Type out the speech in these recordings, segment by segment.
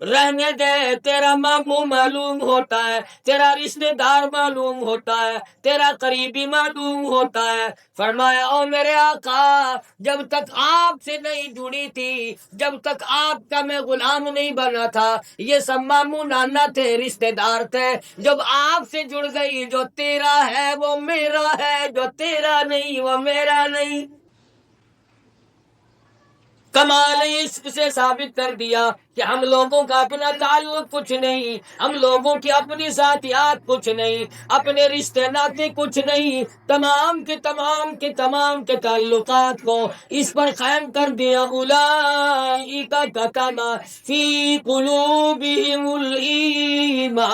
رہنے دے، تیرا ماموں معلوم ہوتا ہے، تیرا رشتہ دار معلوم ہوتا ہے، تیرا قریبی معلوم ہوتا ہے۔ فرمایا او میرے آقا، جب تک آپ سے نہیں جڑی تھی، جب تک آپ کا میں غلام نہیں بنا تھا، یہ سب ماموں نانا تھے، رشتہ دار تھے۔ جب آپ سے جڑ گئی، جو تیرا ہے وہ میرا ہے، جو تیرا نہیں وہ میرا نہیں۔ کمال عشق سے ثابت کر دیا کہ ہم لوگوں کا اپنا تعلق کچھ نہیں، ہم لوگوں کی اپنی ذاتیات کچھ نہیں، اپنے رشتے ناطے کچھ نہیں، تمام کے تعلقات کو اس پر قائم کر دیا۔ اولئک کتب فی قلوبہم الایمان۔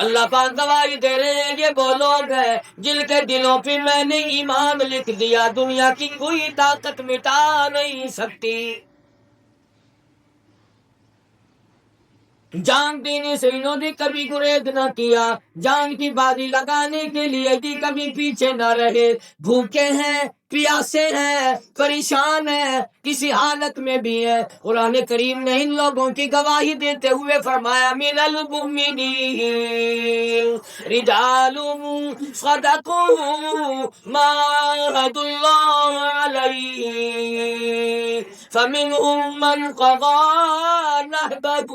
اللہ پاک گواہی دے رہے ہیں، یہ وہ لوگ ہیں جن کے دلوں پہ میں نے ایمان لکھ دیا، دنیا کی کوئی طاقت مٹا نہیں سکتی۔ جان دینے سے انہوں نے کبھی گریز نہ کیا، جان کی بازی لگانے کے لیے بھی کبھی پیچھے نہ رہے۔ بھوکے ہیں، پیاسے ہیں، پریشان ہیں، کسی حالت میں بھی ہے۔ قرآن کریم نے ان لوگوں کی گواہی دیتے ہوئے فرمایا من المؤمنین رجال صدقوا ما عاهدوا اللہ علیہ فمنهم من قضى نحبه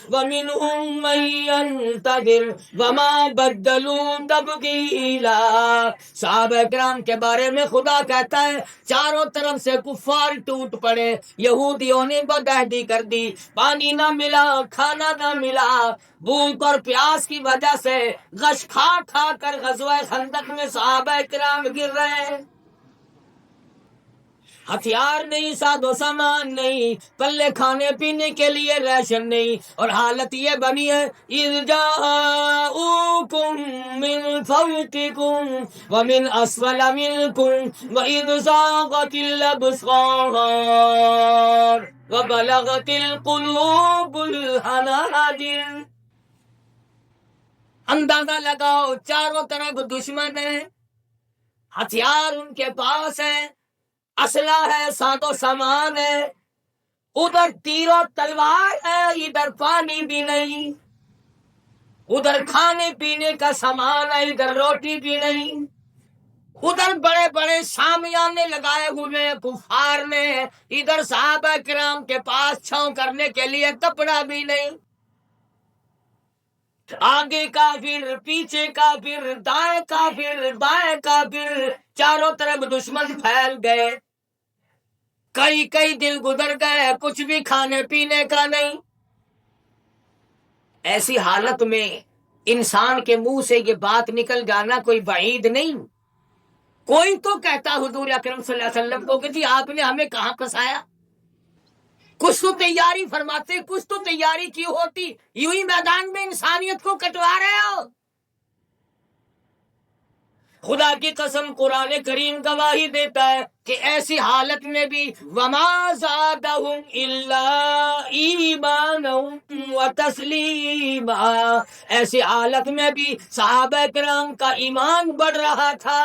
ومنهم من ينتظر وما بدلوا تبدیلا۔ صحابہ کرام کے بارے میں خدا کہتا ہے چاروں طرف سے کفار ٹوٹ پڑے، یہودیوں نے بدعہدی کر دی، پانی نہ ملا، کھانا نہ ملا، بھوک اور پیاس کی وجہ سے غش کھا کھا کر غزوہ خندق میں صحابہ کرام گر رہے ہیں۔ ہتھیار نہیں، ساز و سامان نہیں، پلے کھانے پینے کے لیے ریشن نہیں، اور حالت یہ بنی ہے اذ جاءوکم من فوقکم ومن اسفل منکم واذ زاغت الابصار وبلغت القلوب الحناجر۔ اندازہ لگاؤ، چاروں طرف دشمن ہیں، ہتھیار ان کے پاس ہیں، اسلحہ ہے، ساز و سامان ہے، ادھر تیر و تلوار ہے، ادھر پانی بھی نہیں، ادھر کھانے پینے کا سامان ہے، ادھر روٹی بھی نہیں، ادھر بڑے بڑے شامیانے لگائے ہوئے کفار نے، ادھر صحابہ کرام کے پاس چھاؤں کرنے کے لیے کپڑا بھی نہیں، آگے کافر، پیچھے کافر، دائیں کافر، بائیں کافر، چاروں طرف دشمن پھیل گئے۔ کئی دن گزر گئے، کچھ بھی کھانے پینے کا نہیں۔ ایسی حالت میں انسان کے منہ سے یہ بات نکل جانا کوئی بعید نہیں۔ کوئی تو کہتا حضور اکرم صلی اللہ علیہ وسلم کو کہ جی آپ نے ہمیں کہاں پھنسایا، کچھ تو تیاری فرماتے، کچھ تو تیاری کی ہوتی، یوں ہی میدان میں انسانیت کو کٹوا رہے ہو۔ خدا کی قسم قرآن کریم گواہی دیتا ہے کہ ایسی حالت میں بھی وما زادہم الا ایمانا وتسلیما، ایسی حالت میں بھی صحابہ کرام کا ایمان بڑھ رہا تھا۔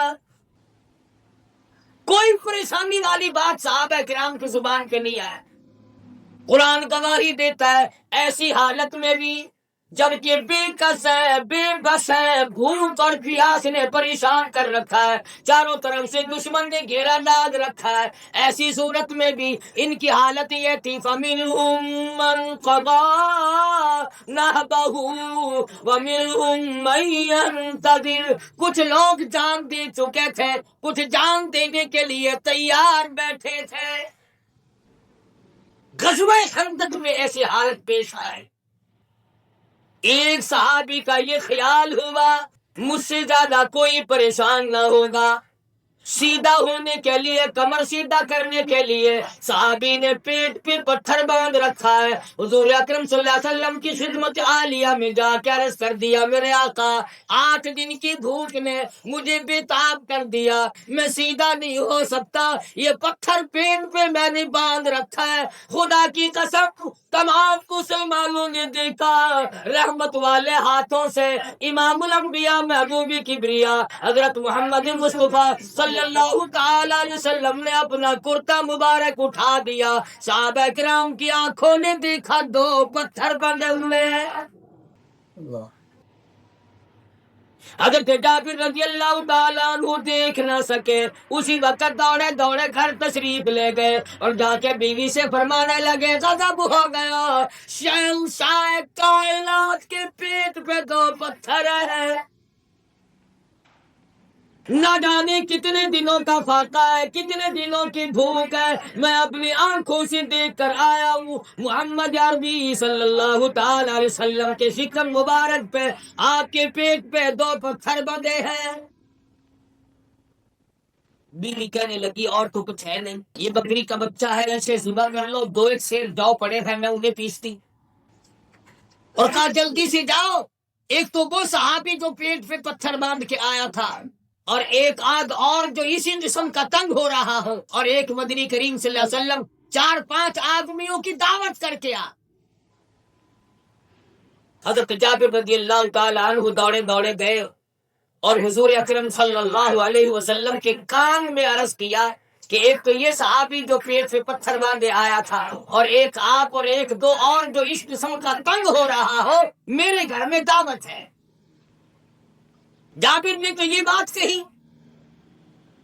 کوئی پریشانی والی بات صحابہ کرام کی زبان پہ نہیں آیا۔ قرآن گواہی دیتا ہے ایسی حالت میں بھی جب کہ بے کس ہے، بے بس ہے، بھوک اور پیاس نے پریشان کر رکھا ہے، چاروں طرف سے دشمن نے گھیرا ڈال رکھا ہے، ایسی صورت میں بھی ان کی حالت یہ تھی فَمِنْهُمْ مَنْ قَضَى نَحْبَهُ وَمِنْهُمْ مَنْ يَنْتَظِرُ، کچھ لوگ جان دے چکے تھے، کچھ جان دینے کے لیے تیار بیٹھے تھے۔ غزوہ خندق میں ایسی حالت پیش آئے، ایک صحابی کا یہ خیال ہوا مجھ سے زیادہ کوئی پریشان نہ ہوگا، سیدھا ہونے کے لیے، کمر سیدھا کرنے کے لیے صحابی نے پیٹ پہ پتھر باندھ رکھا ہے۔ حضور اکرم صلی اللہ علیہ وسلم کی خدمت عالیہ میں جا کے عرض کر دیا میرے آقا 8 دن کی بھوک نے مجھے بے تاب کر دیا، میں سیدھا نہیں ہو سکتا، یہ پتھر پیٹ پہ میں نے باندھ رکھا ہے۔ خدا کی قسم تمام مسلمانوں نے دیکھا رحمت والے ہاتھوں سے امام الانبیاء محبوب کبریا حضرت محمد مصطفیٰ صلی صلی اللہ تعالی علیہ وسلم نے اپنا کرتا مبارک اٹھا دیا، صحابہ کرام کی آنکھوں نے دیکھا 2 پتھر بندھے ہوئے ہیں۔ حضرت جابر رضی اللہ تعالیٰ عنہ دیکھ نہ سکے، اسی وقت دوڑے دوڑے گھر تشریف لے گئے اور جا کے بیوی سے فرمانے لگے غضب ہو گیا، شہنشاہ کائنات کے پیٹ پہ 2 پتھر ہیں، نہ جانے کتنے دنوں کا فاقہ ہے، کتنے دنوں کی بھوک ہے، میں اپنی آنکھوں سے دیکھ کر آیا ہوں محمد عربی صلی اللہ تعالی علیہ وسلم کے شکم مبارک پہ، آپ کے پیٹ پہ 2 پتھر بندھے ہیں۔ بیوی کہنے لگی اور تو کچھ ہے نہیں، یہ بکری کا بچہ ہے، ایسے ذبح کر لو، 2 ایک سیر جاؤ پڑے ہیں، میں انہیں پیستی، اور کہا جلدی سے جاؤ، ایک تو وہ صحابی جو پیٹ پہ پتھر باندھ کے آیا تھا، اور ایک آدھ اور جو اسی جسم کا تنگ ہو رہا ہو، اور ایک مدنی کریم صلی اللہ علیہ وسلم 4-5 آدمیوں کی دعوت کر کے آ۔ حضرت جابر رضی اللہ تعالیٰ عنہ دوڑے دوڑے گئے اور حضور اکرم صلی اللہ علیہ وسلم کے کان میں عرض کیا کہ ایک تو یہ صحابی جو پیٹ سے پتھر باندھے آیا تھا، اور ایک آپ اور ایک 2 اور جو اس قسم کا تنگ ہو رہا ہو، میرے گھر میں دعوت ہے۔ جابر نے تو یہ بات کہی،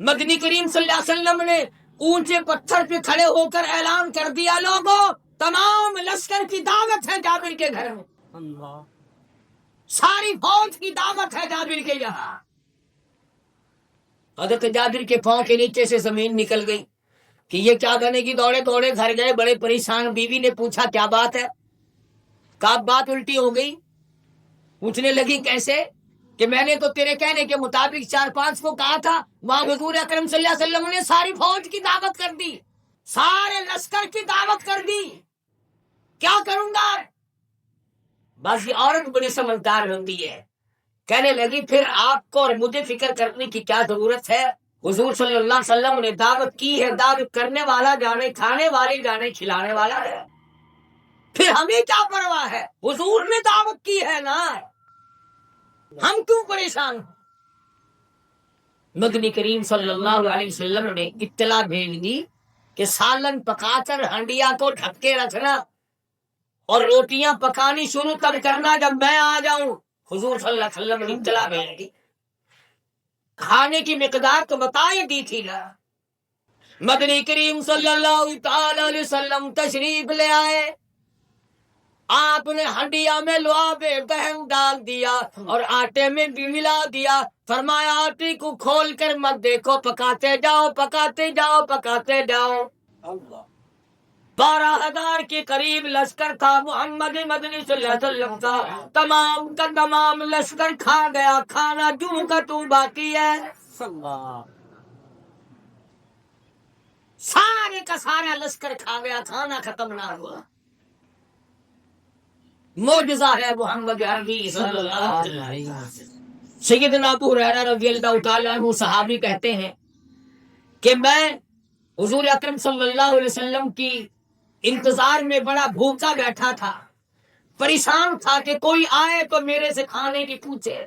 مدنی کریم صلی اللہ علیہ وسلم نے اونچے پتھر پہ کھڑے ہو کر اعلان کر دیا، لوگوں تمام لشکر کی دعوت ہے جابر کے گھر میں، ساری فوج کی دعوت ہے جابر کے یہاں۔ حضرت جابر کے پاؤں کے نیچے سے زمین نکل گئی کہ یہ کیا کرنے کی، دوڑے دوڑے گھر گئے بڑے پریشان۔ بیوی نے پوچھا کیا بات ہے؟ کہا بات الٹی ہو گئی۔ پوچھنے لگی کیسے؟ کہ میں نے تو تیرے کہنے کے مطابق 4-5 کو کہا تھا، وہاں حضور اکرم صلی اللہ علیہ وسلم نے ساری فوج کی دعوت کر دی، سارے لشکر کی دعوت کر دی، کیا کروں گا؟ بس یہ عورت بڑی سمجھدار ہوتی ہے، کہنے لگی پھر آپ کو اور مجھے فکر کرنے کی کیا ضرورت ہے؟ حضور صلی اللہ علیہ وسلم نے دعوت کی ہے، دعوت کرنے والا جانے، کھانے والے جانے، کھلانے والا ہے، پھر ہمیں کیا پرواہ ہے؟ حضور نے دعوت کی ہے نا، ہم کیوں پریشان ہوں؟ مدنی کریم صلی اللہ علیہ وسلم نے اطلاع بھیج دی کہ سالن پکا کر ہنڈیا کو ڈھک کے رکھنا اور روٹیاں پکانی شروع تب کرنا جب میں آ جاؤں۔ حضور صلی اللہ علیہ وسلم نے اطلاع بھیج دی، کھانے کی مقدار تو بتا ہی دی تھی نا۔ مدنی کریم صلی اللہ تعالی علیہ وسلم تشریف لے آئے، آپ نے ہنڈیا میں لعاب دہن ڈال دیا اور آٹے میں بھی ملا دیا، فرمایا آٹے کو کھول کر مت دیکھو، پکاتے جاؤ پکاتے جاؤ پکاتے جاؤ۔ 12,000 کے قریب لشکر تھا محمد مدنی صلی اللہ علیہ وسلم کا، تمام کا تمام لشکر کھا گیا، کھانا جو کا تو باقی ہے، سارے کا سارا لشکر کھا گیا، کھانا ختم نہ ہوا۔ معجزہ ہے محمد عربی صلی اللہ علیہ وسلم۔ سیدنا ابو ہریرہ رضی اللہ تعالیٰ عنہ صحابی کہتے ہیں کہ میں حضور اکرم صلی اللہ علیہ وسلم کی انتظار میں بڑا بھوکا بیٹھا تھا، پریشان تھا کہ کوئی آئے تو میرے سے کھانے کی پوچھے،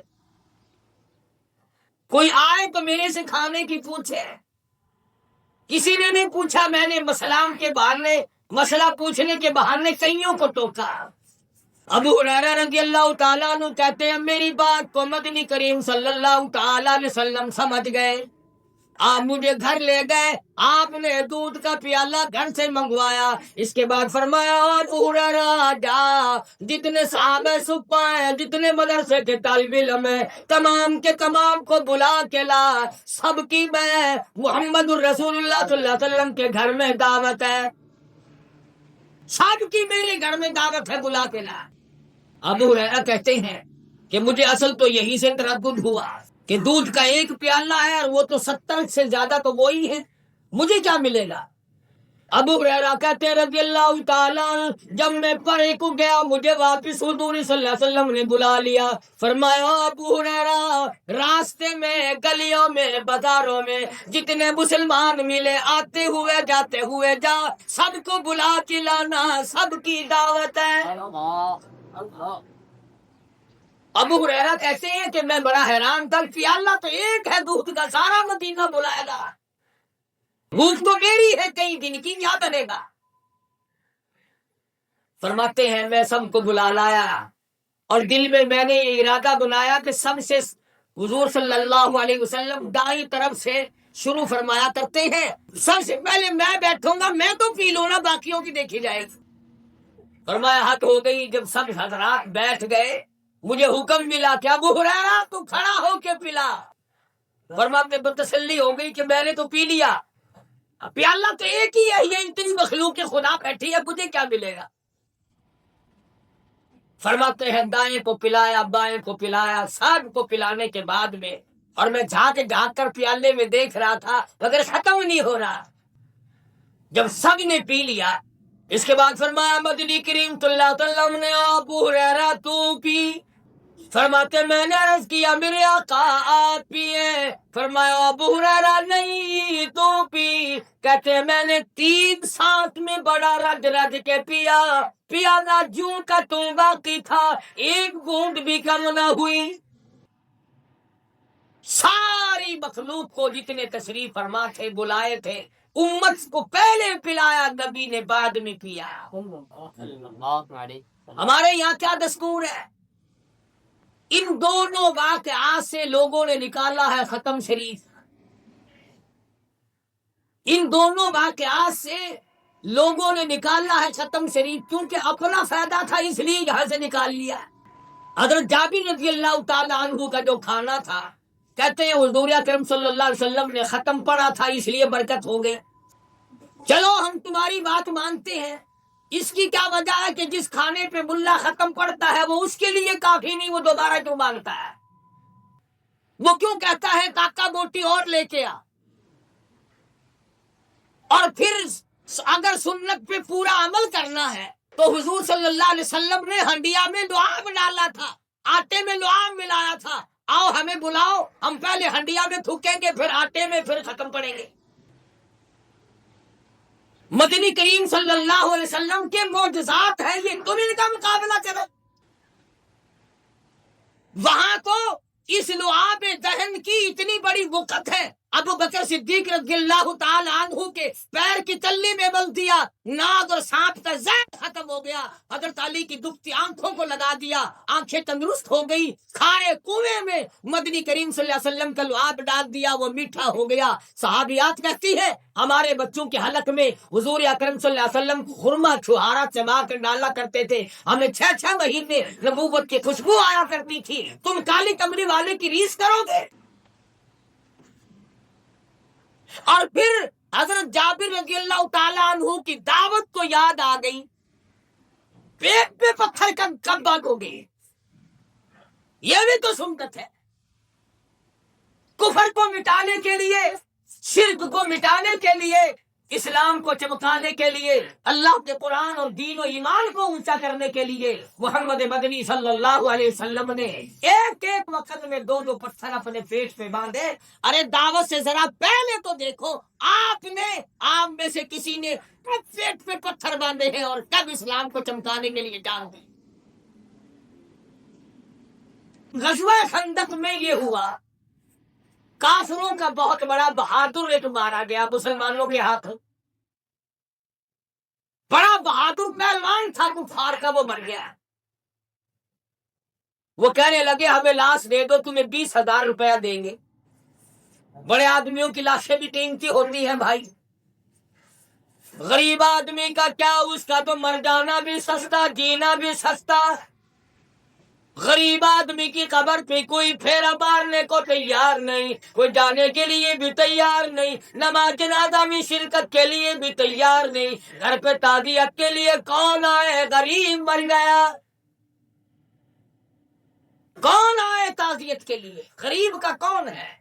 کوئی آئے تو میرے سے کھانے کی پوچھے۔ کسی نے نہیں پوچھا، میں نے مسئلہ پوچھنے کے بہانے کئیوں کو ٹوکا۔ ابو ہریرہ رضی اللہ تعالیٰ عنہ کہتے ہیں میری بات کو مدنی کریم صلی اللہ تعالیٰ علیہ وسلم سمجھ گئے، آپ مجھے گھر لے گئے، آپ نے دودھ کا پیالہ گھر سے منگوایا، اس کے بعد فرمایا ابو ہریرہ جا، جتنے صحابہ صفہ ہیں، جتنے مدرسے کے طالب علم ہیں، تمام کے تمام کو بلا کے لا، سب کی میں محمد الرسول اللہ صلی اللہ علیہ وسلم کے گھر میں دعوت ہے، سب کی میرے گھر میں دعوت ہے، بلا کے لا۔ ابو ہریرہ کہتے ہیں کہ مجھے اصل تو یہی سے تردد ہوا کہ دودھ کا ایک پیالہ ہے اور وہ تو 70 سے زیادہ تو وہی ہے، مجھے کیا ملے گا؟ ابو ہریرہ کہتے ہیں رضی اللہ تعالیٰ جب میں پرے کو گیا، مجھے واپس حضور صلی اللہ علیہ وسلم نے بلا لیا، فرمایا ابو ہریرہ راستے میں، گلیوں میں، بازاروں میں جتنے مسلمان ملے، آتے ہوئے جاتے ہوئے جا، سب کو بلا کے لانا، سب کی دعوت ہے۔ ابو ہریرہ کہتے ہیں کہ میں بڑا حیران تھا، پیالہ تو ایک ہے دودھ کا، سارا مدینہ بلایا گا، بھوک تو میری ہے کئی دن کی، کیا بنے گا؟ فرماتے ہیں میں سب کو بلا لایا اور دل میں نے یہ ارادہ بنایا کہ سب سے حضور صلی اللہ علیہ وسلم دائیں طرف سے شروع فرمایا کرتے ہیں، سب سے پہلے میں بیٹھوں گا، میں تو پی لوں نا، باقیوں کی دیکھی جائے گی۔ فرمایا حق ہو گئی۔ جب سب حضرات بیٹھ گئے مجھے حکم ملا کہ ابو ہریرہ تو کھڑا ہو کے پلا۔ فرماتے تسلی ہو گئی کہ میں نے تو پی لیا، پیالہ تو ایک ہی ہے، یہ اتنی مخلوق خدا بیٹھی ہے، مجھے کیا ملے گا؟ فرماتے ہیں دائیں کو پلایا، بائیں کو پلایا، سب کو پلانے کے بعد میں، اور میں جھانک کر پیالے میں دیکھ رہا تھا مگر ختم نہیں ہو رہا۔ جب سب نے پی لیا اس کے بعد فرمایا مدنی کریم صلی اللہ علیہ وسلم نے ابو ہریرہ تو پی؟ فرماتے میں نے عرض کیا میرے آقا آپ پیے؟ فرمایا ابو ہریرہ نہیں تو پی؟ کہتے ہیں میں نے 3 سانس میں بڑا رج رج کے پیا، پیالہ جوں کا توں باقی تھا، ایک بوند بھی کم نہ ہوئی۔ ساری مخلوق کو جتنے تشریف فرما تھے بلائے تھے، امت کو پہلے پلایا، نبی نے بعد میں پیا۔ ہمارے یہاں کیا دستور ہے؟ ان دونوں واقعات سے لوگوں نے نکالا ہے ختم شریف، ان دونوں واقعات سے لوگوں نے نکالا ہے ختم شریف، کیونکہ اپنا فائدہ تھا اس لیے یہاں سے نکال لیا۔ حضرت جابر رضی اللہ تعالیٰ عنہ کا جو کھانا تھا، کہتے ہیں حضور اکرم صلی اللہ علیہ وسلم نے ختم پڑھا تھا اس لیے برکت ہو گئے۔ چلو ہم تمہاری بات مانتے ہیں، اس کی کیا وجہ ہے کہ جس کھانے پہ ملا ختم پڑتا ہے وہ اس کے لیے کافی نہیں، وہ دوبارہ کیوں مانگتا ہے؟ وہ کیوں کہتا ہے کاکا بوٹی اور لے کے آ؟ اور پھر اگر سنت پہ پورا عمل کرنا ہے تو حضور صلی اللہ علیہ وسلم نے ہنڈیا میں لعاب ڈالا تھا، آٹے میں لعاب ملایا تھا، آؤ ہمیں بلاؤ، ہم پہلے ہنڈیا میں تھوکیں گے، پھر آٹے میں، پھر ختم پڑیں گے۔ مدنی کریم صلی اللہ علیہ وسلم کے معجزات ہیں یہ، تم ان کا مقابلہ کرو۔ وہاں تو اس لعاب دہن کی اتنی بڑی وقت ہے، ابو بکر صدیق رضی اللہ تعالی عنہ کے پیر کی تلی میں بل دیا، ناگ اور سانپ کا زہر ختم ہو گیا، حضرت علی کی دکھتی آنکھوں کو لگا دیا، آنکھیں تندرست ہو گئی، کھارے کنویں میں مدنی کریم صلی اللہ علیہ وسلم کا لعاب ڈال دیا، وہ میٹھا ہو گیا۔ صحابیات کہتی ہے ہمارے بچوں کے حلق میں حضور اکرم صلی اللہ علیہ وسلم خرما چھہارا چما کر ڈالا کرتے تھے، ہمیں 6 مہینے نبوت کی خوشبو آیا کرتی تھی، تم کالی کمری والے کی ریس کرو گے؟ اور پھر حضرت جابر رضی اللہ تعالیٰ عنہ کی دعوت کو یاد آ گئی، پیٹ پہ پتھر کب بھاگو گے؟ یہ بھی تو سنت ہے۔ کفر کو مٹانے کے لیے، شرک کو مٹانے کے لیے، اسلام کو چمکانے کے لیے، اللہ کے قرآن اور دین و ایمان کو اونچا کرنے کے لیے محمد مدنی صلی اللہ علیہ وسلم نے ایک وقت میں 2 پتھر اپنے پیٹ پہ باندھے۔ ارے دعوت سے ذرا پہلے تو دیکھو، آپ میں سے کسی نے کب پیٹ پہ پتھر باندھے ہیں اور کب اسلام کو چمکانے کے لیے جان دی؟ غزوہ خندق میں یہ ہوا، کافروں کا بہت بڑا بہادر ایک مارا گیا مسلمانوں کے ہاتھ، بڑا بہادر پہلوان تھا کفار کا، وہ مر گیا۔ وہ کہنے لگے ہمیں لاش دے دو، تمہیں 20,000 روپیہ دیں گے۔ بڑے آدمیوں کی لاشیں بھی قیمتی ہوتی ہیں بھائی، غریب آدمی کا کیا، اس کا تو مر جانا بھی سستا، جینا بھی سستا۔ غریب آدمی کی قبر پہ کوئی پھیرا مارنے کو تیار نہیں، کوئی جانے کے لیے بھی تیار نہیں، نماز جنازہ میں شرکت کے لیے بھی تیار نہیں، گھر پہ تعزیت کے لیے کون آئے؟ غریب مر گیا، کون آئے تعزیت کے لیے؟ غریب کا کون ہے؟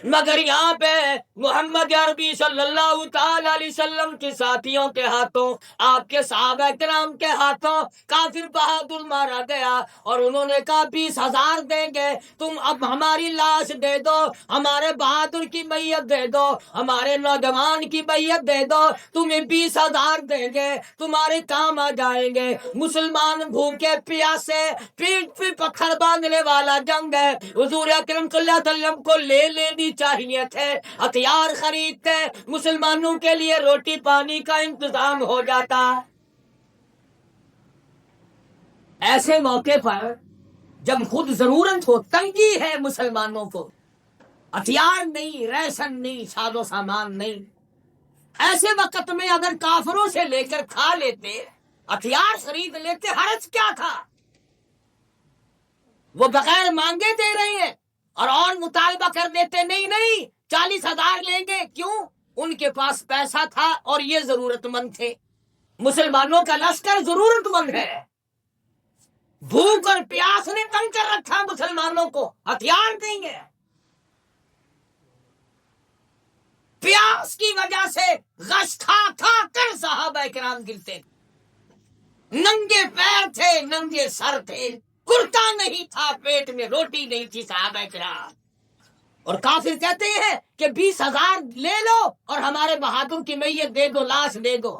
مگر یہاں پہ محمد عربی صلی اللہ تعالی علیہ وسلم کے ساتھیوں کے ہاتھوں، آپ کے صحابہ کرام کے ہاتھوں کافر بہادر مارا گیا، اور انہوں نے کہا 20,000 دیں گے، تم اب ہماری لاش دے دو، ہمارے بہادر کی میت دے دو، ہمارے نوجوان کی میت دے دو، تمہیں 20,000 دیں گے، تمہارے کام آ جائیں گے۔ مسلمان بھوکے پیاسے، پیٹ پہ پتھر باندھنے والا جنگ ہے۔ حضور اکرم صلی اللہ علیہ وسلم کو لینی چاہیے تھے، ہتھیار خریدتے، مسلمانوں کے لیے روٹی پانی کا انتظام ہو جاتا۔ ایسے موقع پر جب خود ضرورت ہو، تنگی ہے مسلمانوں کو، ہتھیار نہیں، ریشن نہیں، ساز و سامان نہیں، ایسے وقت میں اگر کافروں سے لے کر کھا لیتے، ہتھیار خرید لیتے، حرج کیا تھا؟ وہ بغیر مانگے دے رہے ہیں، اور مطالبہ کر دیتے نہیں 40,000 لیں گے۔ کیوں؟ ان کے پاس پیسہ تھا اور یہ ضرورت مند تھے۔ مسلمانوں کا لشکر ضرورت مند ہے، بھوک اور پیاس نے تنگ کر رکھا مسلمانوں کو، ہتھیار دیں گے۔ پیاس کی وجہ سے غش کھا کھا کر صحابہ کرام گرتے، ننگے پیر تھے، ننگے سر تھے، کرتا نہیں تھا، پیٹ میں روٹی نہیں تھی صحابہ کرام، اور کافر کہتے ہیں کہ 20,000 لے لو اور ہمارے بہادر کی میت دے دو، لاش دے دو۔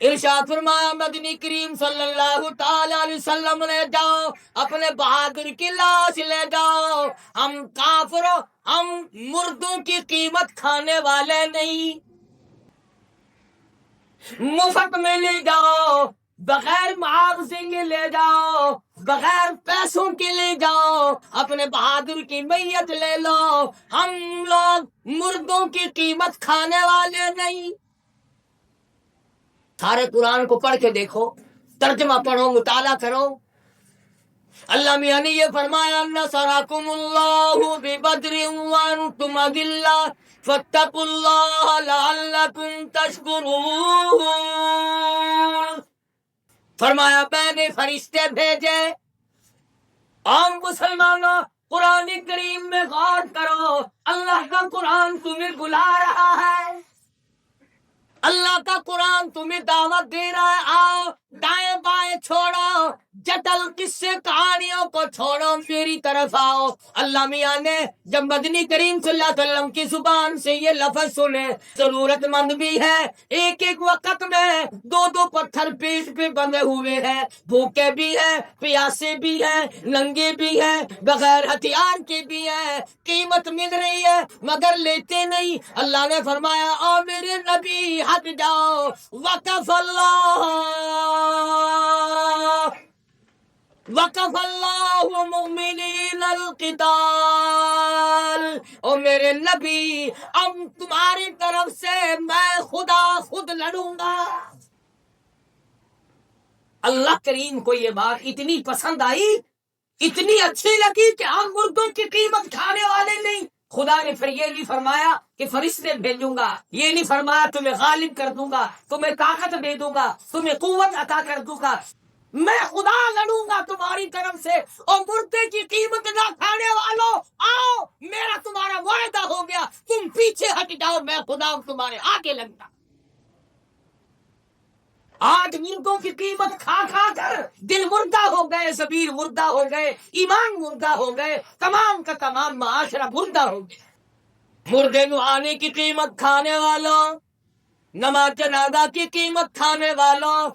ارشاد فرمایا مدنی کریم صلی اللہ تعالی علیہ وسلم نے، جاؤ اپنے بہادر کی لاش لے جاؤ، ہم کافروں، ہم مردوں کی قیمت کھانے والے نہیں، مفت میں لے جاؤ، بغیر معاوضے کے لے جاؤ، بغیر پیسوں کے لے جاؤ، اپنے بہادر کی میت لے لو، ہم لوگ مردوں کی قیمت کھانے والے نہیں۔ سارے قرآن کو پڑھ کے دیکھو، ترجمہ پڑھو، مطالعہ کرو۔ اللہ میاں نے یہ فرمایا نصرکم اللہ ببدر وانتم اذلہ فاتقوا اللہ لعلکم تشکرون۔ فرمایا میں نے فرشتے بھیجے۔ عام مسلمانوں، قرآن کریم میں غور کرو، اللہ کا قرآن تمہیں بلا رہا ہے، اللہ کا قرآن تمہیں دعوت دے رہا ہے، آؤ دائیں بائیں چھوڑو، جٹل قصے کہانیوں کو چھوڑو، میری طرف آؤ۔ اللہ میاں نے جب مدنی کریم صلی اللہ علیہ وسلم کی زبان سے یہ لفظ سنے، ضرورت مند بھی ہے، ایک ایک وقت میں 2 پتھر پیٹ پہ بندھے ہوئے ہیں، بھوکے بھی ہیں، پیاسے بھی ہیں، ننگے بھی ہیں، بغیر ہتھیار کے بھی ہیں، قیمت مل رہی ہے مگر لیتے نہیں۔ اللہ نے فرمایا او میرے نبی ہٹ جاؤ، وقف اللہ مؤمنین القتال، او میرے نبی اب تمہاری طرف سے میں خدا خود لڑوں گا۔ اللہ کریم کو یہ بات اتنی پسند آئی، اتنی اچھی لگی کہ ہم مردوں کی قیمت کھانے والے نہیں۔ خدا نے پھر یہ نہیں فرمایا کہ فرشتے بھیجوں گا، یہ نہیں فرمایا تمہیں غالب کر دوں گا، تمہیں طاقت دے دوں گا، تمہیں قوت عطا کر دوں گا، میں خدا لڑوں گا تمہاری طرف سے، اور مردے کی قیمت نہ کھانے والوں آؤ، میرا تمہارا وعدہ ہو گیا، تم پیچھے ہٹ جاؤ، میں خدا تمہارے آگے لگتا۔ آج مردوں کی قیمت کھا کھا کر دل مردہ ہو گئے، ضمیر مردہ ہو گئے، ایمان مردہ ہو گئے، تمام کا تمام معاشرہ مردہ ہو گیا۔ مردے نہانے کی قیمت کھانے والوں، نماز جنازہ کی قیمت کھانے والوں،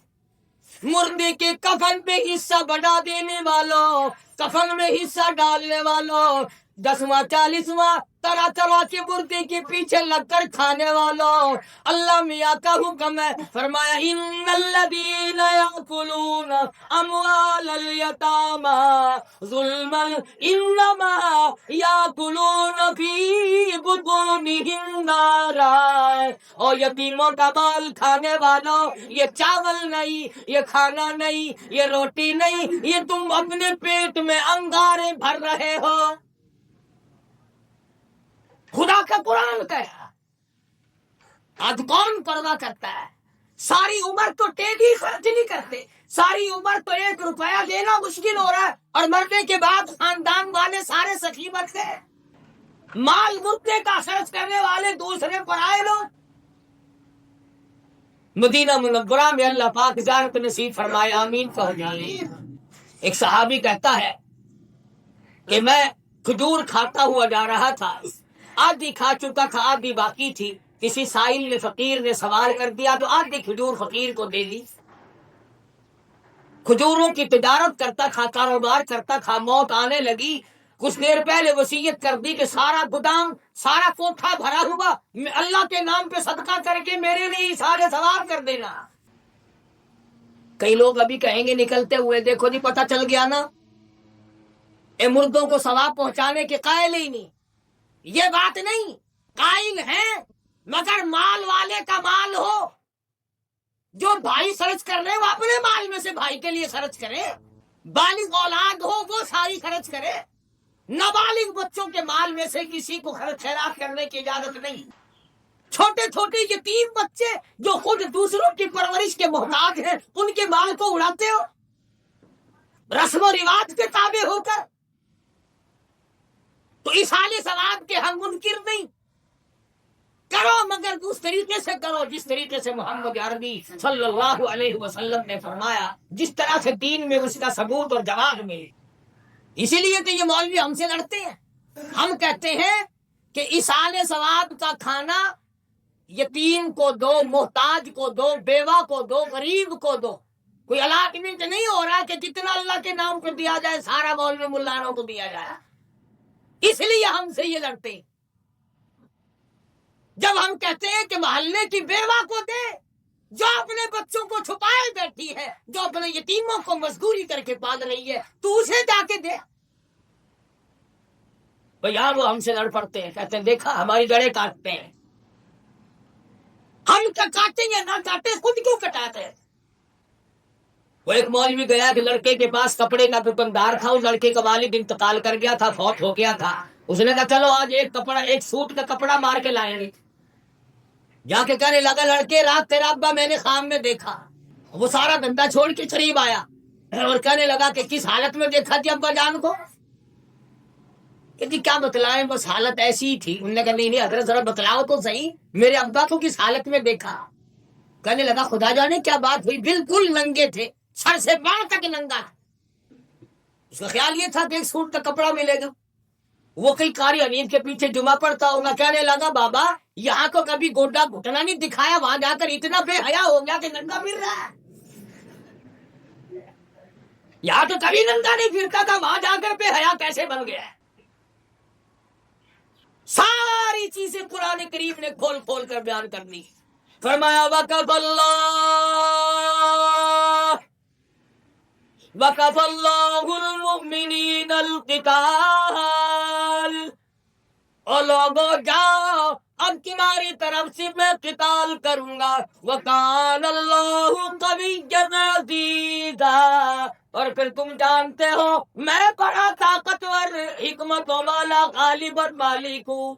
مردے کے کفن پہ حصہ بڑھا دینے والوں، کفن میں حصہ ڈالنے والوں، 10واں 40واں طرح کے مردے کے پیچھے لگ کر کھانے والوں، اللہ میاں کا حکم ہے، فرمایا ان الذین یاکلون اموال الیتامی ظلما انما یاکلون فی بطونہم نارا۔ اور یتیموں کا مال کھانے والوں، یہ چاول نہیں، یہ کھانا نہیں، یہ روٹی نہیں، یہ تم اپنے پیٹ میں انگارے بھر رہے ہو۔ خدا کا قرآن کہا، آج کون پرواہ کرتا ہے؟ ساری عمر تو ٹیلی خرچ نہیں کرتے، ساری عمر تو 1 روپیہ دینا مشکل ہو رہا ہے، اور مرنے کے بعد خاندان والے سارے سخی بنتے ہیں۔ مال مردے کا خرچ کرنے والے دوسرے پرائے لوگ. مدینہ منورہ میں اللہ پاک زیارت نصیب فرمائے، آمین کہو جائے. ایک صحابی کہتا ہے کہ میں کھجور کھاتا ہوا جا رہا تھا، آدھی کھا چکا تھا، آدھی باقی تھی. کسی سائل نے، فقیر نے سوال کر دیا تو آدھی کھجور فقیر کو دے دی. کھجوروں کی تجارت کرتا تھا، کاروبار کرتا تھا. موت آنے لگی، کچھ دیر پہلے وصیت کر دی کہ سارا گودام، سارا کوٹھا بھرا ہوا اللہ کے نام پہ صدقہ کر کے میرے لیے سارے ثواب کر دینا. کئی لوگ ابھی کہیں گے نکلتے ہوئے، دیکھو جی پتہ چل گیا نا، اے مردوں کو ثواب پہنچانے کے قائل ہی نہیں. یہ بات نہیں، قائل ہیں، مگر مال والے کا مال ہو. جو بھائی خرچ کر رہے وہ اپنے مال میں سے بھائی کے لیے خرچ کرے. بالغ اولاد ہو وہ ساری خرچ کرے. نابالغ بچوں کے مال میں سے کسی کو خرچ خیرات کرنے کی اجازت نہیں. چھوٹے چھوٹے یتیم بچے جو خود دوسروں کی پرورش کے محتاج ہیں، ان کے مال کو اڑاتے ہو رسم و رواج کے تابع ہو کر. تو ایصال ثواب کے ہم منکر نہیں، کرو مگر اس طریقے سے کرو جس طریقے سے محمد عربی صلی اللہ علیہ وسلم نے فرمایا، جس طرح سے دین میں اس کا ثبوت اور جواب ملے. اسی لیے تو یہ مولوی ہم سے لڑتے ہیں. ہم کہتے ہیں کہ ایصال ثواب کا کھانا یتیم کو دو، محتاج کو دو، بیوہ کو دو، غریب کو دو. کوئی الاٹمنٹ نہیں ہو رہا کہ جتنا اللہ کے نام پر دیا جائے سارا مولوی ملانوں کو دیا جائے. اس لیے ہم سے یہ لڑتے ہیں. جب ہم کہتے ہیں کہ محلے کی بیوہ کو دے جو اپنے بچوں کو چھپائے بیٹھی ہے، جو اپنے یتیموں کو مزدوری کر کے پال رہی ہے، تو اسے جا کے دے. یار وہ ہم سے لڑ پڑتے ہیں، کہتے ہیں دیکھا ہماری جڑیں کاٹتے ہیں. ہم کیا کاٹیں یا نہ کاٹیں، خود کیوں کٹاتے ہیں. وہ ایک مولوی گیا کہ لڑکے کے پاس کپڑے کا دکاندار تھا، اس لڑکے کا والد انتقال کر گیا تھا، فوت ہو گیا تھا. اس نے کہا چلو آج ایک سوٹ کا کپڑا مار کے لائیں گے. جا کے کہنے لگا لڑکے رات تیرا ابا میں نے خواب میں دیکھا. وہ سارا دھندا چھوڑ کے قریب آیا اور کہنے لگا کہ کس حالت میں دیکھا تھی ابا جان کو. کہ جی کیا بتلائیں، بس حالت ایسی ہی تھی. انہوں نے کہا نہیں حضرت ذرا بتلاؤ تو صحیح، میرے ابا کو کس حالت میں دیکھا. کہنے لگا خدا جانے کیا بات ہوئی، بالکل ننگے تھے، سر سے پاؤں تک ننگا. اس کا خیال یہ تھا کہ ایک سوٹ کا کپڑا ملے گا. وہ کئی قاری حنیف کے پیچھے جمعہ پڑتا ہوگا. کہنے لگا بابا یہاں کو کبھی گوڈا گھٹنا نہیں دکھایا، وہاں جا کر اتنا بے حیا ہو گیا کہ ننگا پھر رہا ہے. یہاں تو کبھی ننگا نہیں پھرتا تھا، وہاں جا کر بے حیا کیسے بن گیا ہے. ساری چیزیں قرآن کریم نے کھول کھول کر بیان کر دی. فرمایا وَقَفَ اللَّهُ الْمُؤْمِنِينَ الْقِتَالَ. او لوگو جاؤ اب تمہاری طرف سے میں قتال کروں گا. وَكَانَ اللَّهُ قَوِيًّا عَزِيزًا. اور پھر تم جانتے ہو میں بڑا طاقتور، حکمتوں والا، غالب اور مالک ہوں.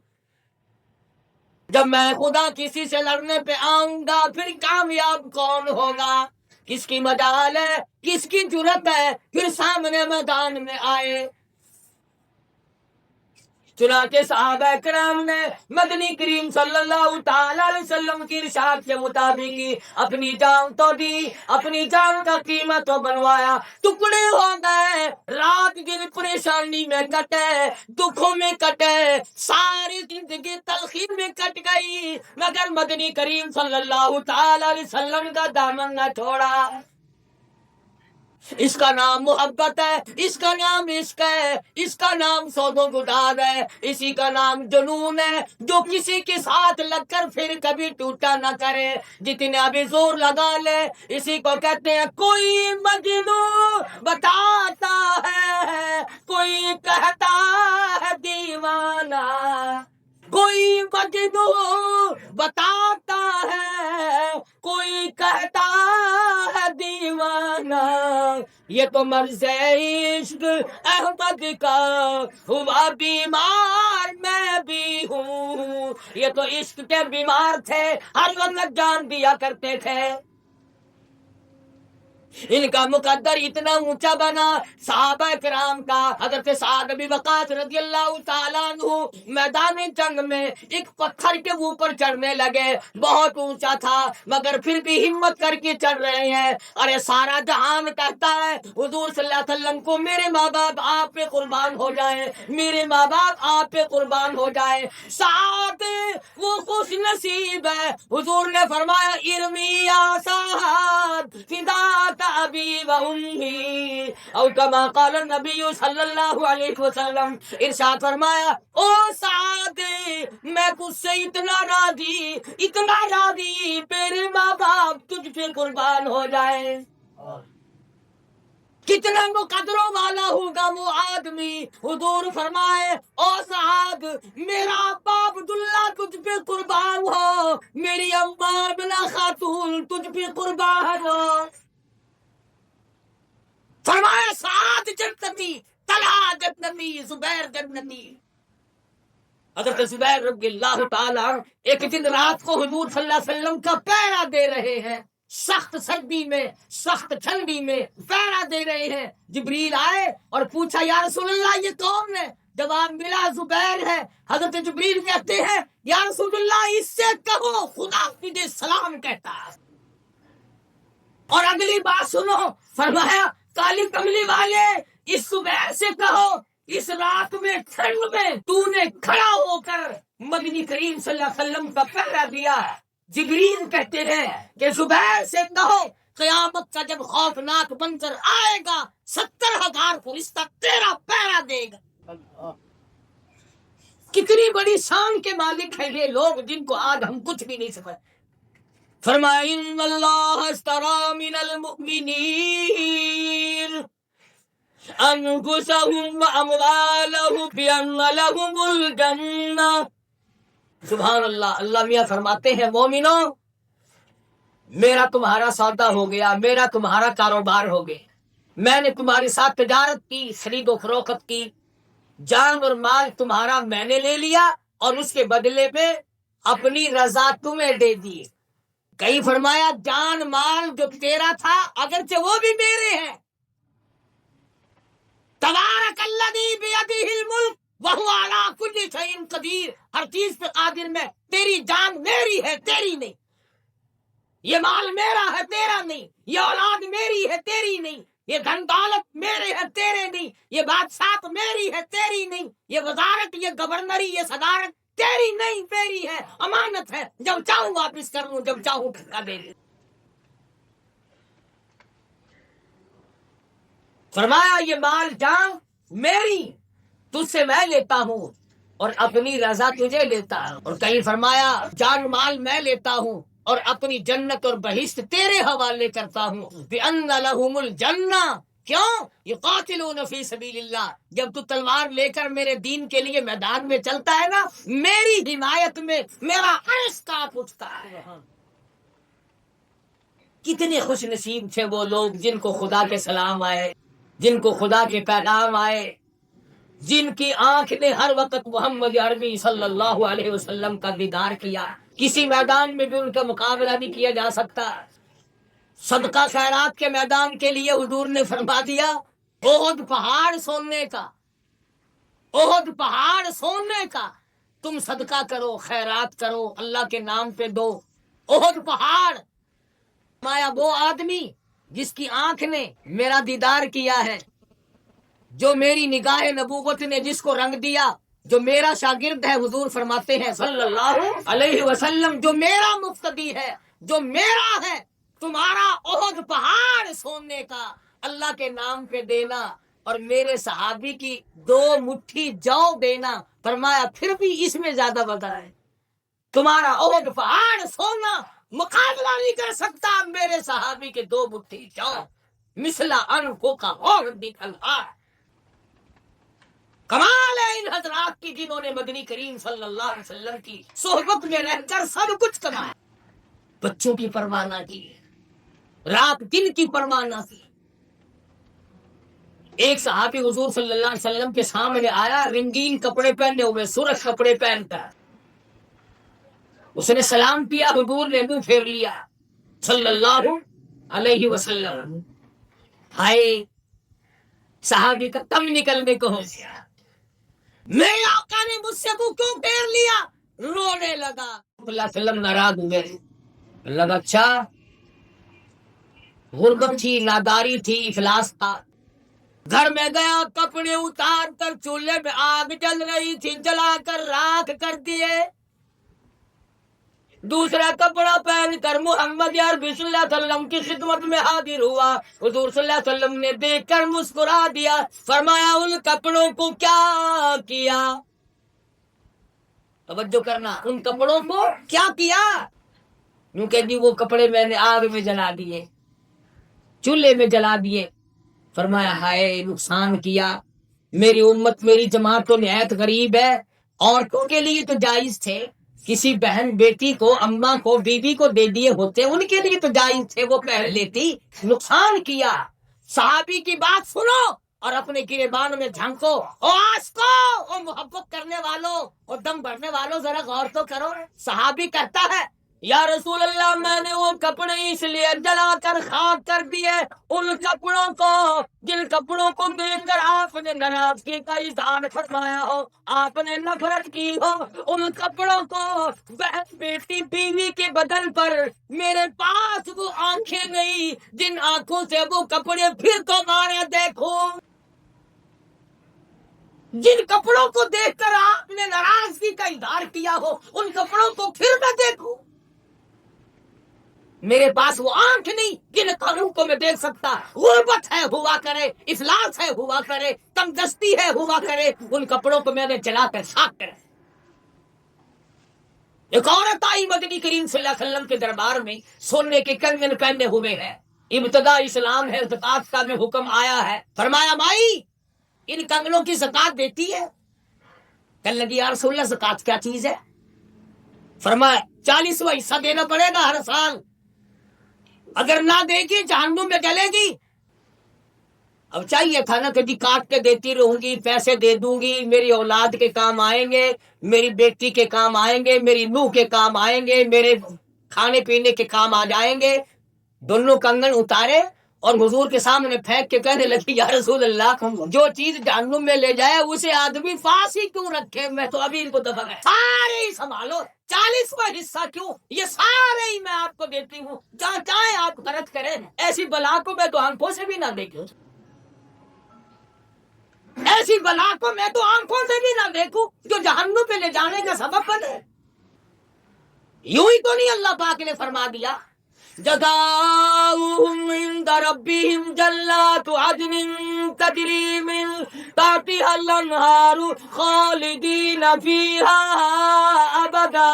جب میں خدا کسی سے لڑنے پہ آؤں گا پھر کامیاب کون ہوگا، کس کی مجال ہے، کس کی جرت ہے پھر سامنے میدان میں آئے. چنانچہ صحابہ کرام نے مدنی کریم صلی اللہ تعالی علیہ وسلم کی ارشاد کے مطابق اپنی جان تو دی، اپنی جان کا قیمت تو بنوایا. ٹکڑے ہو گئے، رات دن پریشانی میں کٹے، دکھوں میں کٹے، ساری زندگی تلخی میں کٹ گئی، مگر مدنی کریم صلی اللہ تعالی علیہ وسلم کا دامن نہ چھوڑا. اس کا نام محبت ہے، اس کا نام عشق ہے، اس کا نام سود و گداز ہے، اسی کا نام جنون ہے جو کسی کے ساتھ لگ کر پھر کبھی ٹوٹا نہ کرے. جتنے ابھی زور لگا لے اسی کو کہتے ہیں کوئی مجنو بتاتا ہے، کوئی کہتا ہے دیوانہ. کوئی مجنو بتاتا ہے، کوئی کہتا ہے دیوانہ. یہ تو مرض عشق احمد کا ہوا بیمار میں بھی ہوں. یہ تو عشق کے بیمار تھے، ہر وقت جان دیا کرتے تھے. ان کا مقدر اتنا اونچا بنا، صحابہ کرام کا حضرت سعد بن وقاص رضی اللہ تعالیٰ عنہ میدان جنگ میں ایک پتھر کے اوپر چڑھنے لگے، بہت اونچا تھا مگر پھر بھی ہمت کر کے چڑھ رہے ہیں۔ ارے سارا جہان کہتا ہے حضور صلی اللہ علیہ وسلم کو میرے ماں باپ آپ پہ قربان ہو جائیں، میرے ماں باپ آپ پہ قربان ہو جائیں۔ سعد وہ خوش نصیب ہے، حضور نے فرمایا ارمی یا سعد فداک ابی و امی، اور کما قال النبی صلی اللہ علیہ وسلم، ارشاد فرمایا او سعد میں تجھ سے اتنا راضی میرے ماں باپ تجھ پہ قربان ہو جائے۔ کتنا مقدروں والا ہوگا وہ آدمی۔ حضور فرمائے او سعد میرا باپ عبداللہ تجھ پہ قربان ہو، میری اماں بلا خاتون تجھ پہ قربان ہو۔ فرمایا سعد جنتی، طلحہ جنتی، زبیر جنتی۔ حضرت زبیر رضی اللہ تعالی ایک دن رات کو حضور صلی اللہ علیہ وسلم کا پہرا دے رہے ہیں، سخت سردی میں سخت ٹھنڈی میں پہرا دے رہے ہیں۔ جبریل آئے اور پوچھا یا رسول اللہ یہ کون ہے؟ جواب ملا زبیر ہے۔ حضرت جبریل کہتے ہیں یا رسول اللہ اس سے کہو خدا تجھے سلام کہتا ہے۔ اور اگلی بات سنو، فرمایا کالی کملی والے اس زبیر سے کہو اس رات میں ٹھنڈ میں تو نے کھڑا ہو کر مدنی کریم صلی اللہ علیہ وسلم کا پہرا دیا۔ جبریل کہتے ہیں کہ زبیر سے کہو قیامت کا جب خوفناک منظر آئے گا 70,000 فرشتہ تیرا پہرا دے گا۔ کتنی بڑی شان کے مالک ہیں یہ لوگ جن کو آج ہم کچھ بھی نہیں سمجھتے۔ فرمایا ان اللہ اشتری من المؤمنین انفسهم واموالهم بان لهم الجنہ۔ سبحان اللہ۔ اللہ میاں فرماتے ہیں مومنوں میرا تمہارا سودا ہو گیا، میرا تمہارا کاروبار ہو گیا، میں نے تمہارے ساتھ تجارت کی، خرید و فروخت کی، جان اور مال تمہارا میں نے لے لیا اور اس کے بدلے پہ اپنی رضا تمہیں دے دی۔ کہیں فرمایا جان مال جو تیرا تھا اگرچہ وہ بھی میرے ہیں۔ تبارک الذی بیدہ الملک وہو علی کل شیء قدیر، ہر چیز پہ قادر میں، تیری جان میری ہے تیری نہیں، یہ مال میرا ہے تیرا نہیں، یہ اولاد میری ہے تیری نہیں، یہ دھن دولت میرے ہے تیرے نہیں، یہ بادشاہت میری ہے تیری نہیں، یہ وزارت یہ گورنری یہ صدارت تیری نہیں میری ہے، امانت ہے، جب چاہوں واپس کر لوں جب چاہوں ٹھکا دے دوں۔ فرمایا یہ مال جان میری تجھ سے میں لیتا ہوں اور اپنی رضا تجھے لیتا ہوں، اور کہیں فرمایا جان مال میں لیتا ہوں اور اپنی جنت اور بہشت تیرے حوالے کرتا ہوں۔ بِأَنَّ لَهُمُ الْجَنَّةَ، کیوں؟ يُقَاتِلُونَ فِي سَبِيلِ اللَّهِ، جب تو تلوار لے کر میرے دین کے لیے میدان میں چلتا ہے نا، میری حمایت میں میرا عرش کانپ اٹھتا ہے۔ کتنے خوش نصیب تھے وہ لوگ جن کو خدا کے سلام آئے، جن کو خدا کے پیغام آئے، جن کی آنکھ نے ہر وقت محمد عربی صلی اللہ علیہ وسلم کا دیدار کیا۔ کسی میدان میں بھی ان کا مقابلہ نہیں کیا جا سکتا۔ صدقہ خیرات کے میدان کے لیے حضور نے فرما دیا احد پہاڑ سونے کا، احد پہاڑ سونے کا، تم صدقہ کرو خیرات کرو اللہ کے نام پہ دو۔ احد پہاڑ مایا وہ آدمی جس کی آنکھ نے میرا دیدار کیا ہے، جو میری نگاہ نبوت نے جس کو رنگ دیا، جو میرا شاگرد ہے، حضور فرماتے ہیں صلی اللہ علیہ وسلم جو میرا مقتدی ہے، جو میرا ہے، تمہارا احد پہاڑ سونے کا اللہ کے نام پہ دینا اور میرے صحابی کی 2 مٹھی جو دینا، فرمایا پھر بھی اس میں زیادہ بتا ہے، تمہارا احد پہاڑ سونا مقابلہ نہیں کر سکتا میرے صحابی کے 2 مٹھی جو، مثلا انفو کا اور دکھلا۔ کمال ہے ان حضرات کی جنہوں نے مدنی کریم صلی اللہ علیہ وسلم کی صحبت میں رہ کر سب کچھ کمایا، بچوں کی پرواہ نہ کی، رات دن کی پرواہ نہ کی۔ ایک صحابی حضور صلی اللہ علیہ وسلم کے سامنے آیا رنگین کپڑے پہنے ہوئے، سرخ کپڑے پہن کر، اس نے سلام کیا، حضور نے منہ پھیر لیا صلی اللہ علیہ وسلم۔ ہائے صحابی کا دم نکلنے کو ہو گیا، میرے آقا نے مجھ سے وہ کیوں پھیر لیا؟ رونے لگا۔ اللہ علیہ وسلم ناراض ہوئے، لگا اچھا غربت تھی، ناداری تھی، افلاس تھا۔ گھر میں گیا، کپڑے اتار کر چولہے میں آگ جل رہی تھی، جلا کر راکھ کر دیے، دوسرا کپڑا پہن کر محمد عربی صلی اللہ علیہ وسلم کی خدمت میں حاضر ہوا۔ حضور صلی اللہ علیہ وسلم نے دیکھ کر مسکرا دیا، فرمایا ان کپڑوں کو کیا کیا؟ توجہ کرنا، ان کپڑوں کو کیا کیا؟ یوں کہ جی وہ کپڑے میں نے آگ میں جلا دیے، چولہے میں جلا دیے۔ فرمایا ہائے نقصان کیا، میری امت میری جماعت تو نہایت غریب ہے، عورتوں کے لیے تو جائز تھے، کسی بہن بیٹی کو، اماں کو، بیوی کو دے دیے ہوتے، ان کے لیے تو جائز تھے، وہ پہن لیتی، نقصان کیا۔ صحابی کی بات سنو اور اپنے گریبان میں جھانکو، او عاشقو، او محبت کرنے والوں، او دم بھرنے والوں، ذرا غور تو کرو۔ صحابی کہتا ہے یا رسول اللہ میں نے وہ کپڑے اس لیے جلا کر خاک کر دیے، ان کپڑوں کو جن کپڑوں کو دیکھ کر آپ نے ناراضگی کا اظہار فرمایا ہو، آپ نے نفرت کی ہو، ان کپڑوں کو بہن بیٹی بیوی کے بدن پر میرے پاس وہ آنکھیں نہیں جن آنکھوں سے وہ کپڑے پھر تو مارے دیکھو، جن کپڑوں کو دیکھ کر آپ نے ناراضگی کا اظہار کیا ہو ان کپڑوں کو پھر نہ دیکھو، میرے پاس وہ آنکھ نہیں جن کانوں کو میں دیکھ سکتا، غربت ہے ہوا کرے، افلاس ہے ہوا کرے، تنگدستی ہے ہوا کرے، ان کپڑوں کو میں نے جلا کر خاک کرے۔ ایک عورت آئی مدنی کریم صلی اللہ علیہ وسلم کے دربار میں، سونے کے کنگن پہنے ہوئے ہے، ابتدا اسلام ہے، زکات کا میں حکم آیا ہے۔ فرمایا مائی ان کنگنوں کی زکات دیتی ہے؟ کہنے لگی یا رسول اللہ زکات کیا چیز ہے؟ فرمایا 40واں حصہ دینا پڑے گا ہر سال، اگر نہ دے گی جہنم میں جلے گی۔ اب چاہیے تھا نا کبھی کاٹ کے دیتی رہوں گی، پیسے دے دوں گی، میری اولاد کے کام آئیں گے، میری بیٹی کے کام آئیں گے، میری نوح کے کام آئیں گے، میرے کھانے پینے کے کام آ جائیں گے۔ دونوں کنگن اتارے اور حضور کے سامنے پھینک کے کہنے لگی یا رسول اللہ جو چیز جہنم میں لے جائے اسے آدمی پاس ہی کیوں رکھے، میں تو ابھی ان کو دفع سارے ہی سنبھالو، 40واں حصہ کیوں، یہ سارے ہی میں آپ کو دیتی ہوں، جہاں چاہے آپ خرچ کریں، ایسی بلا کو میں تو آنکھوں سے بھی نہ دیکھوں، ایسی بلا کو میں تو آنکھوں سے بھی نہ دیکھوں جو جہنم پہ لے جانے کا سبب بنے۔ یوں ہی تو نہیں اللہ پاک نے فرما دیا جزاؤہم عند ربہم جنات عدن تجری من تحتہا الانہار خالدین فیہا ابدا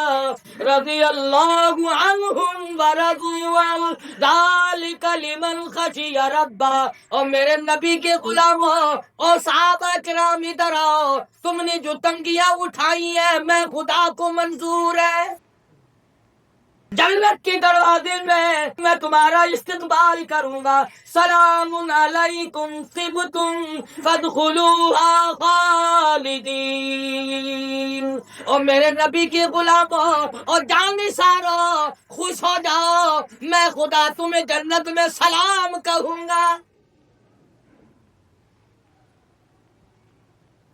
رضی اللہ عنہم ورضوا عنہ ذالک لمن خشی ربہ۔ اور میرے نبی کے غلاموں اور صحابہ کرام ادھر آؤ، تم نے جو تنگیاں اٹھائی ہیں میں خدا کو منظور ہے، جنت کے دروازے میں تمہارا استقبال کروں گا، سلام علیکم طبتم فادخلوها خالدین۔ اور میرے نبی کے غلاموں اور جانثاروں خوش ہو جاؤ، میں خدا تمہیں جنت میں سلام کہوں گا۔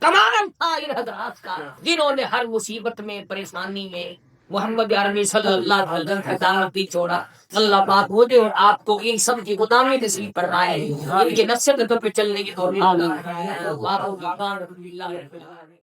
کمال تھا ان حضرات کا جنہوں نے ہر مصیبت میں، پریشانی میں محمد عربی صلی اللہ علیہ وسلم کا دامن بھی چھوڑا۔ اللہ پاک مجھے اور آپ کو ان سب کی غلامی نصیب فرمائے، ان کے نصیحت پہ چلنے کی توفیق عطا فرمائے۔